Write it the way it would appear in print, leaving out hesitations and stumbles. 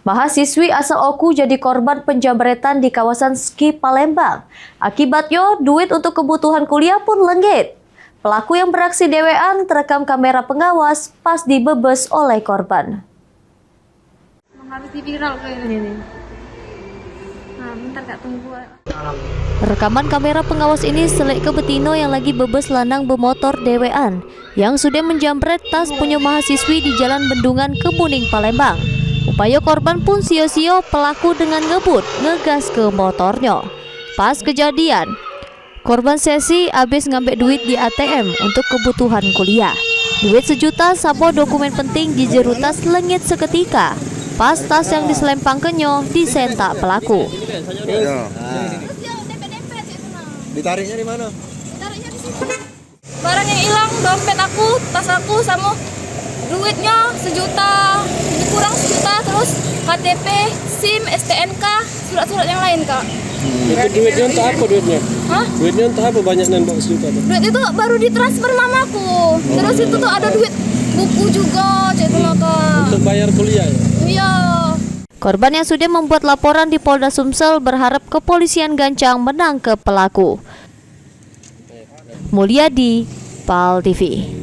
Mahasiswi asal Oku jadi korban penjamretan di kawasan Ski Palembang. Akibatnya, duit untuk kebutuhan kuliah pun lenggit. Pelaku yang beraksi dewean terekam kamera pengawas pas dibebes oleh korban. Harus diviral kayak ini. Nah, bentar Kak, tunggu. Rekaman kamera pengawas ini selek ke betino yang lagi bebes lanang bermotor dewean yang sudah menjamret tas punya mahasiswi di Jalan Bendungan Kemuning Palembang. Upaya korban pun sio-sio, pelaku dengan ngebut ngegas ke motornya. Pas kejadian, korban sesi habis ngambil duit di ATM untuk kebutuhan kuliah. Duit sejuta sama dokumen penting di jeru tas lengit seketika. Pas tas yang diselempangkannya disentak pelaku. Ditariknya di mana? Ditariknya di situ. Barang yang hilang, dompet aku, tas aku, sama duitnya sejuta, kurang sejuta, terus KTP, SIM, STNK, surat-surat yang lain, Kak. Itu duitnya untuk apa duitnya? Hah? Duitnya untuk apa banyak nembak sejuta? Duit itu baru ditransfer mamaku. Terus itu tuh ada duit buku juga, cek itu Kak. Untuk bayar kuliah ya? Iya. Korban yang sudah membuat laporan di Polda Sumsel berharap kepolisian Gancang menangkap pelaku. Mulyadi, PAL TV.